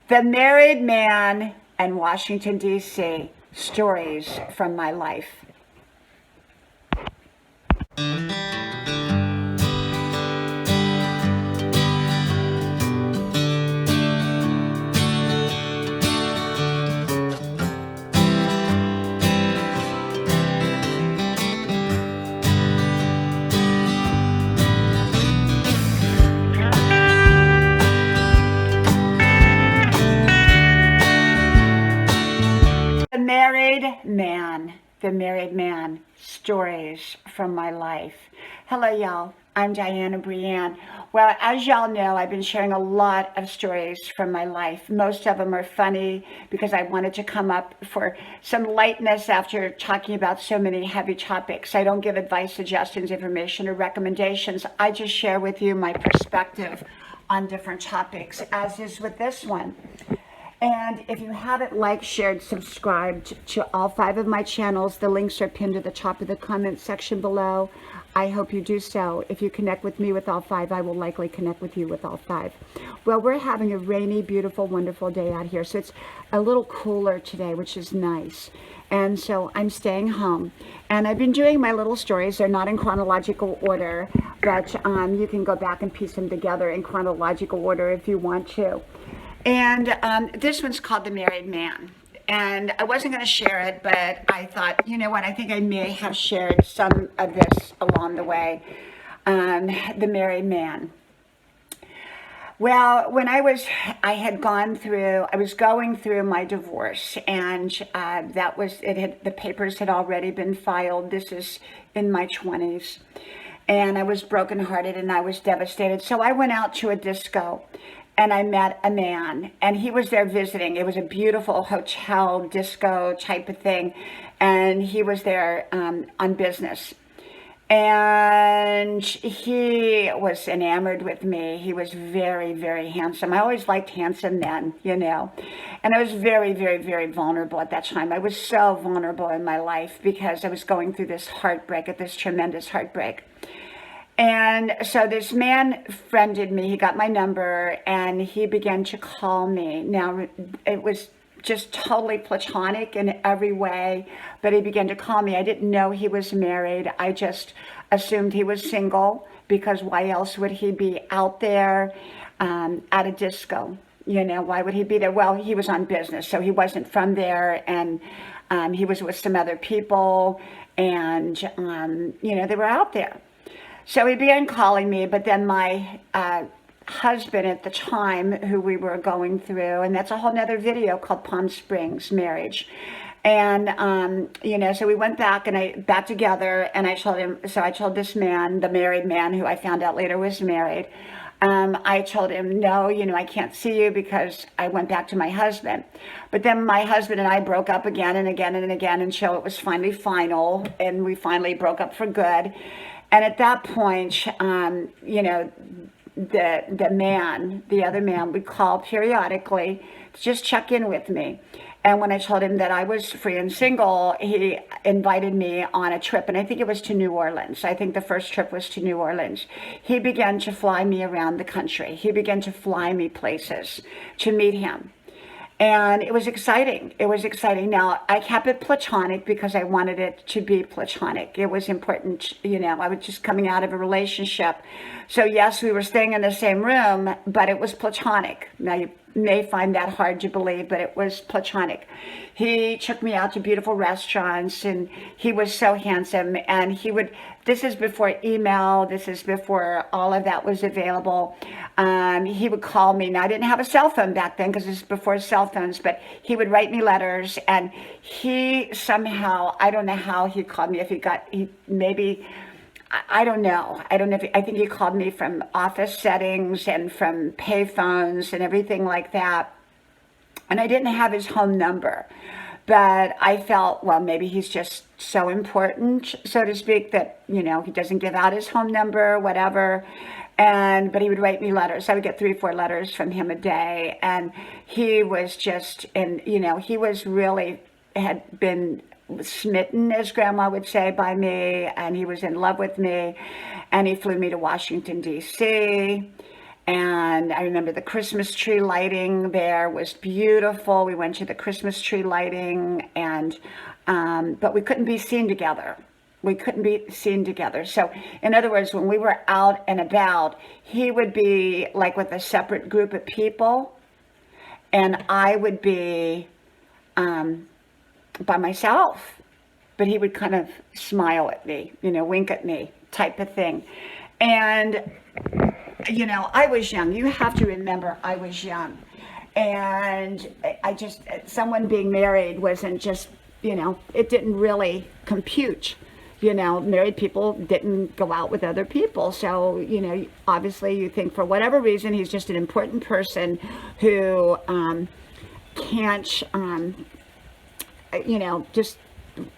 The Married Man and Washington, D.C. Stories from My Life. The Married Man, Stories from My Life. Hello, y'all. I'm Dianna Brianne. Well, as y'all know, I've been sharing a lot of stories from my life. Most of them are funny because I wanted to come up for some lightness after talking about so many heavy topics. I don't give advice, suggestions, information, or recommendations. I just share with you my perspective on different topics, as is with this one. And if you haven't liked, shared, subscribed to all 5 of my channels, the links are pinned to the top of the comment section below. I hope you do so. If you connect with me with all 5, I will likely connect with you with all 5. Well, we're having a rainy, beautiful, wonderful day out here. So it's a little cooler today, which is nice. And so I'm staying home. And I've been doing my little stories. They're not in chronological order, but you can go back and piece them together in chronological order if you want to. And this one's called The Married Man. And I wasn't going to share it, but I thought, you know what, I think I may have shared some of this along the way. The Married Man. Well, when I was going through my divorce, and the papers had already been filed. This is in my 20s. And I was brokenhearted and I was devastated. So I went out to a disco. And I met a man, and he was there visiting. It was a beautiful hotel disco type of thing, and he was there on business. And he was enamored with me. He was very, very handsome. I always liked handsome men, you know. And I was very, very, very vulnerable at that time. I was so vulnerable in my life because I was going through this tremendous heartbreak. And so this man friended me. He got my number and he began to call me. Now, it was just totally platonic in every way, but he began to call me. I didn't know he was married. I just assumed he was single because why else would he be out there at a disco? You know, why would he be there? Well, he was on business, so he wasn't from there, and he was with some other people, and, you know, they were out there. So he began calling me, but then my husband at the time, who we were going through, and that's a whole nother video called Palm Springs Marriage. And, you know, so we went back together, and I told this man, the married man, who I found out later was married, I told him, no, you know, I can't see you because I went back to my husband. But then my husband and I broke up again and again and again until it was finally final, and we finally broke up for good. And at that point, you know, the other man would call periodically to just check in with me. And when I told him that I was free and single, he invited me on a trip. And I think it was to New Orleans. I think the first trip was to New Orleans. He began to fly me around the country. He began to fly me places to meet him. And it was exciting. It was exciting. Now, I kept it platonic because I wanted it to be platonic. It was important, you know, I was just coming out of a relationship. So yes, we were staying in the same room, but it was platonic. Now, you may find that hard to believe, but it was platonic. He took me out to beautiful restaurants, and he was so handsome. And this is before email, this is before all of that was available. He would call me. Now, I didn't have a cell phone back then because this is before cell phones, but he would write me letters, and he somehow, I don't know how he called me, I don't know. I think he called me from office settings and from pay phones and everything like that. And I didn't have his home number, but I felt, well, maybe he's just so important, so to speak, that, you know, he doesn't give out his home number, whatever. But he would write me letters. I would get 3 or 4 letters from him a day. And he was just, and, you know, he was really, had been smitten, as grandma would say, by me, and he was in love with me, and he flew me to Washington, D.C., And I remember the Christmas tree lighting there was beautiful. We went to the Christmas tree lighting, and but we couldn't be seen together. We couldn't be seen together. So in other words, when we were out and about, he would be like with a separate group of people, and I would be by myself. But he would kind of smile at me, wink at me, type of thing. And I was young. You have to remember, I was young. And someone being married wasn't just, it didn't really compute. Married people didn't go out with other people. So, obviously you think for whatever reason, he's just an important person who can't,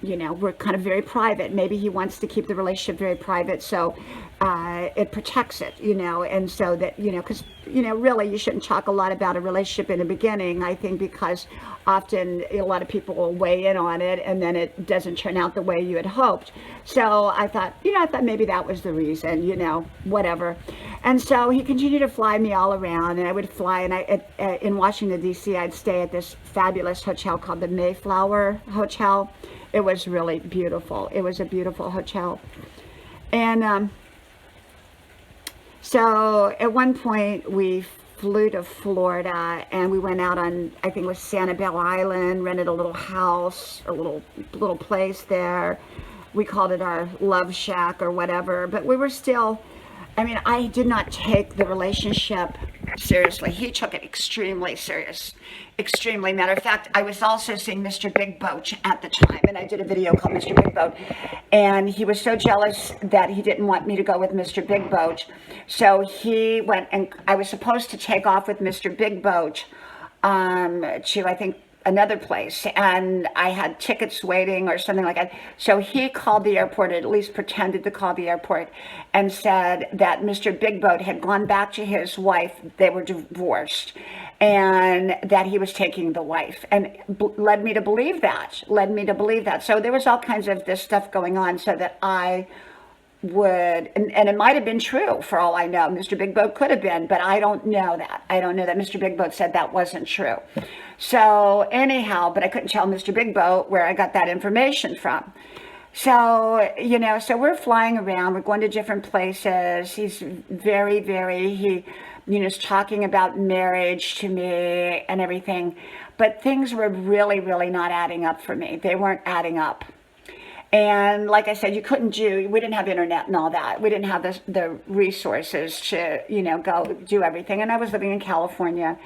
we're kind of very private. Maybe he wants to keep the relationship very private, so it protects it, and so that, because, really you shouldn't talk a lot about a relationship in the beginning, I think, because often a lot of people will weigh in on it and then it doesn't turn out the way you had hoped. So I thought maybe that was the reason, whatever. And so he continued to fly me all around, and I would fly, and in Washington, D.C., I'd stay at this fabulous hotel called the Mayflower Hotel. It was really beautiful. It was a beautiful hotel. And so at one point we flew to Florida, and we went out on, I think it was Sanibel Island, rented a little house, a little place there. We called it our love shack or whatever, but we were still, I did not take the relationship seriously. He took it extremely serious. Extremely. Matter of fact, I was also seeing Mr. Big Boat at the time, and I did a video called Mr. Big Boat, and he was so jealous that he didn't want me to go with Mr. Big Boat. So he went, and I was supposed to take off with Mr. Big Boat to, I think, another place, and I had tickets waiting or something like that. So he called the airport, or at least pretended to call the airport, and said that Mr. Big Boat had gone back to his wife. They were divorced, and that he was taking the wife, and led me to believe that. So there was all kinds of this stuff going on, so that I would, and it might have been true for all I know. Mr. Big Boat could have been, but I don't know that. Mr. Big Boat said that wasn't true. So anyhow, but I couldn't tell Mr. Big Boat where I got that information from. So, so we're flying around, we're going to different places. He's very, he, is talking about marriage to me and everything, but things were really, not adding up for me. They weren't adding up. And like I said, we didn't have internet and all that. We didn't have the resources to, go do everything. And I was living in California.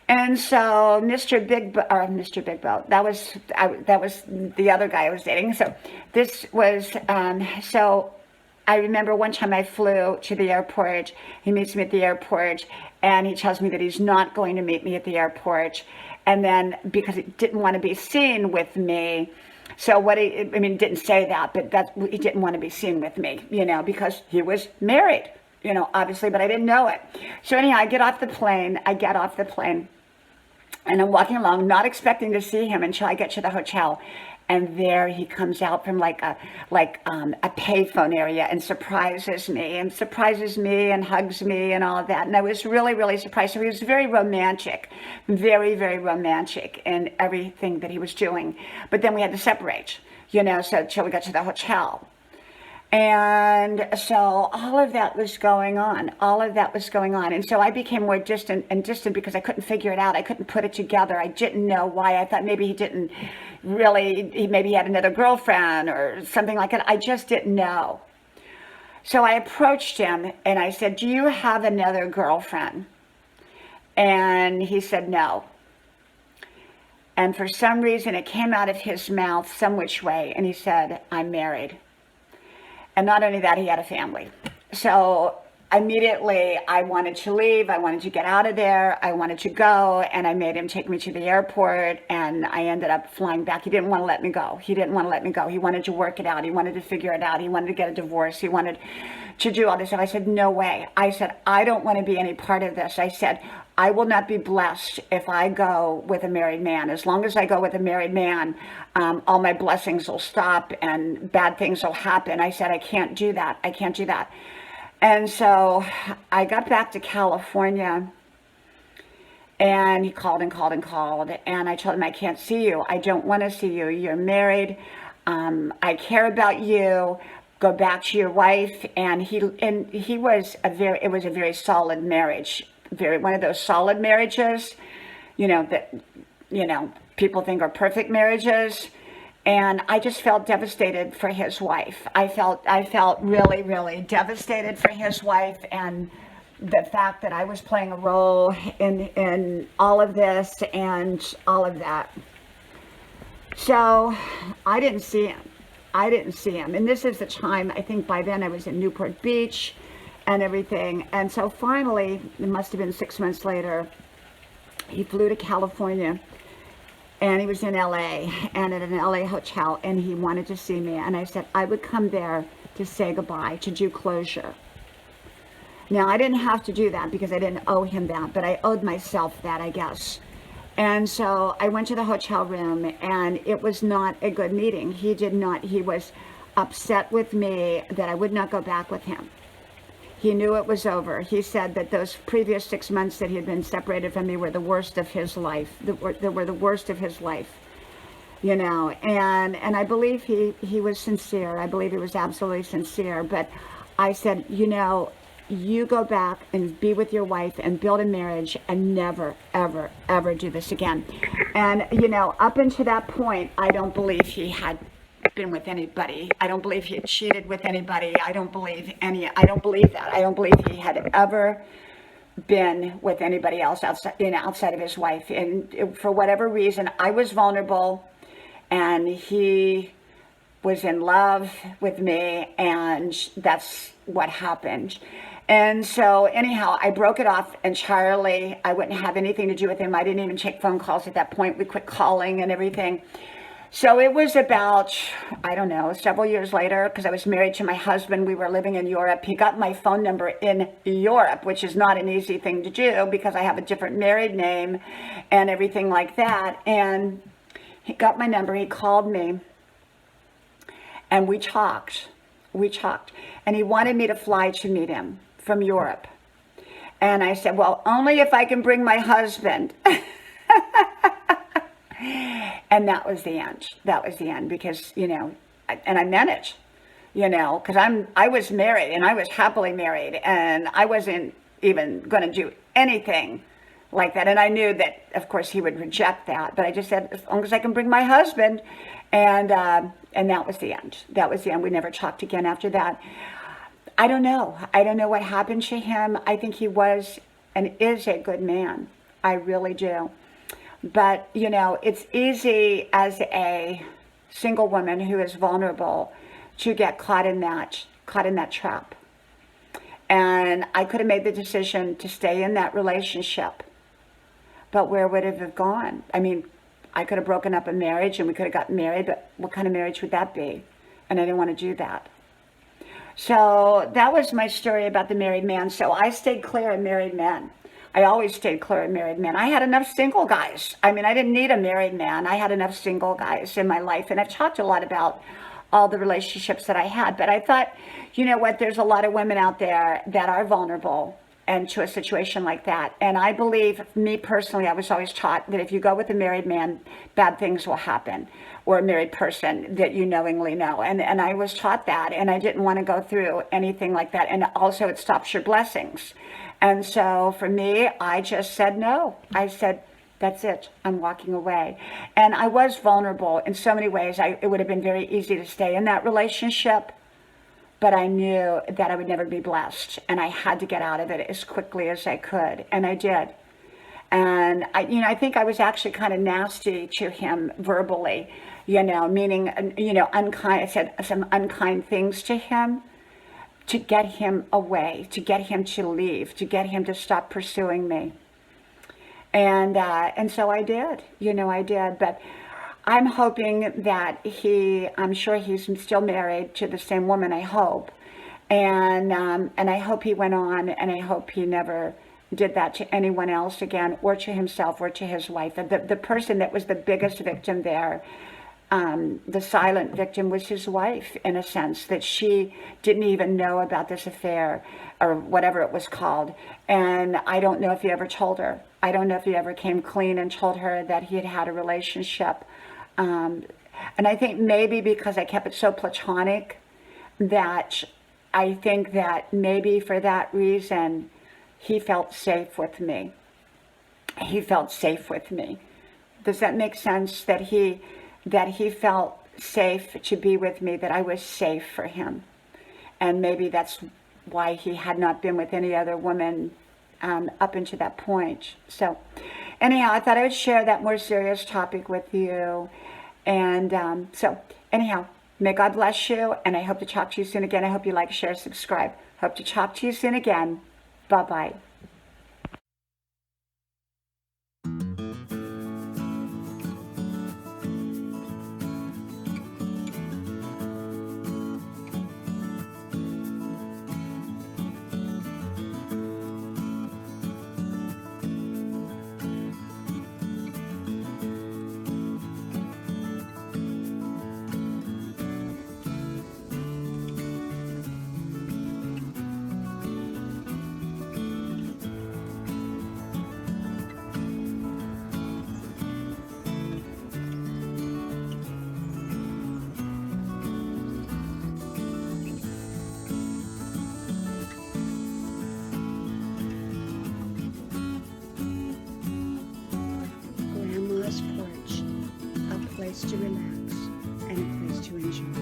And so Mr. Big Boat, that was the other guy I was dating. So this was, so I remember one time I flew to the airport. He meets me at the airport, and he tells me that he's not going to meet me at the airport. And then because he didn't want to be seen with me, so didn't say that, but he didn't want to be seen with me, because he was married, obviously, but I didn't know it. So anyhow, I get off the plane, and I'm walking along, not expecting to see him until I get to the hotel. And there he comes out from like a payphone area and surprises me and hugs me and all of that. And I was really surprised. So he was very romantic in everything that he was doing. But then we had to separate, so till we got to the hotel. And so all of that was going on. And so I became more distant because I couldn't figure it out. I couldn't put it together. I didn't know why. I thought maybe maybe he had another girlfriend or something like that. I just didn't know. So I approached him and I said, "Do you have another girlfriend?" And he said, "No." And for some reason it came out of his mouth some which way, and he said, "I'm married." And not only that, he had a family. So immediately I wanted to leave. I wanted to get out of there. I wanted to go. And I made him take me to the airport. And I ended up flying back. He didn't want to let me go. He wanted to work it out. He wanted to figure it out. He wanted to get a divorce. He wanted to do all this stuff. I said, "No way." I said, "I don't want to be any part of this." I said, "I will not be blessed if I go with a married man. As long as I go with a married man, all my blessings will stop and bad things will happen." I said, I can't do that. And so I got back to California, and he called and called and called. And I told him, I can't see you. I don't want to see you. You're married. I care about you. Go back to your wife. And he was it was a very solid marriage. One of those solid marriages, that, people think are perfect marriages. And I just felt devastated for his wife. I felt really, really devastated for his wife, and the fact that I was playing a role in all of this and all of that. So I didn't see him. And this is the time, I think by then I was in Newport Beach and everything. And so finally, it must have been 6 months later, he flew to California. And he was in LA, and at an LA hotel, and he wanted to see me. And I said I would come there to say goodbye, to do closure. Now, I didn't have to do that because I didn't owe him that, but I owed myself that, I guess. And so I went to the hotel room, and it was not a good meeting. He was upset with me that I would not go back with him. He knew it was over. He said that those previous 6 months that he had been separated from me were the worst of his life. They were the worst of his life, And I believe he was sincere. I believe he was absolutely sincere. But I said, you go back and be with your wife and build a marriage and never, ever, ever do this again. And, up until that point, I don't believe he had been with anybody. I don't believe he had cheated with anybody. I don't believe that. I don't believe he had ever been with anybody else outside of his wife. And for whatever reason, I was vulnerable, and he was in love with me, and that's what happened. And so anyhow, I broke it off entirely. I wouldn't have anything to do with him. I didn't even take phone calls at that point. We quit calling and everything. So it was about, I don't know, several years later, because I was married to my husband. We were living in Europe. He got my phone number in Europe, which is not an easy thing to do because I have a different married name and everything like that. And he got my number. He called me, and we talked. And he wanted me to fly to meet him from Europe. And I said, well, only if I can bring my husband. And that was the end. Because, and I meant it, because I was married, and I was happily married, and I wasn't even going to do anything like that. And I knew that, of course, he would reject that. But I just said, as long as I can bring my husband. And that was the end. We never talked again after that. I don't know what happened to him. I think he was and is a good man. I really do. But, it's easy as a single woman who is vulnerable to get caught in that trap. And I could have made the decision to stay in that relationship. But where would it have gone? I mean, I could have broken up a marriage and we could have gotten married, but what kind of marriage would that be? And I didn't want to do that. So that was my story about the married man. So I stayed clear of married men. I always stayed clear of married men. I had enough single guys. I mean, I didn't need a married man. I had enough single guys in my life. And I've talked a lot about all the relationships that I had. But I thought, you know what, there's a lot of women out there that are vulnerable and to a situation like that. And I believe, me personally, I was always taught that if you go with a married man, bad things will happen, or a married person that you knowingly know. And I was taught that, and I didn't want to go through anything like that. And also, it stops your blessings. And so for me, I just said no. I said, that's it. I'm walking away. And I was vulnerable in so many ways. It would have been very easy to stay in that relationship, but I knew that I would never be blessed, and I had to get out of it as quickly as I could, and I did. And I think I was actually kind of nasty to him verbally, meaning, unkind. I said some unkind things to him to get him away, to get him to leave, to get him to stop pursuing me. And so I did, I did. But I'm hoping that I'm sure he's still married to the same woman, I hope. And I hope he went on, and I hope he never did that to anyone else again, or to himself, or to his wife. And the person that was the biggest victim there, the silent victim was his wife, in a sense, that she didn't even know about this affair or whatever it was called. And I don't know if he ever told her. I don't know if he ever came clean and told her that he had had a relationship. And I think maybe because I kept it so platonic, that I think that maybe for that reason, he felt safe with me. He felt safe with me. Does that make sense? That he felt safe to be with me, that I was safe for him. And maybe that's why he had not been with any other woman up until that point. So anyhow, I thought I would share that more serious topic with you. And so anyhow, may God bless you, and I hope to talk to you soon again. I hope you like, share, subscribe. Hope to talk to you soon again. Bye-bye. Porch, a place to relax and a place to enjoy.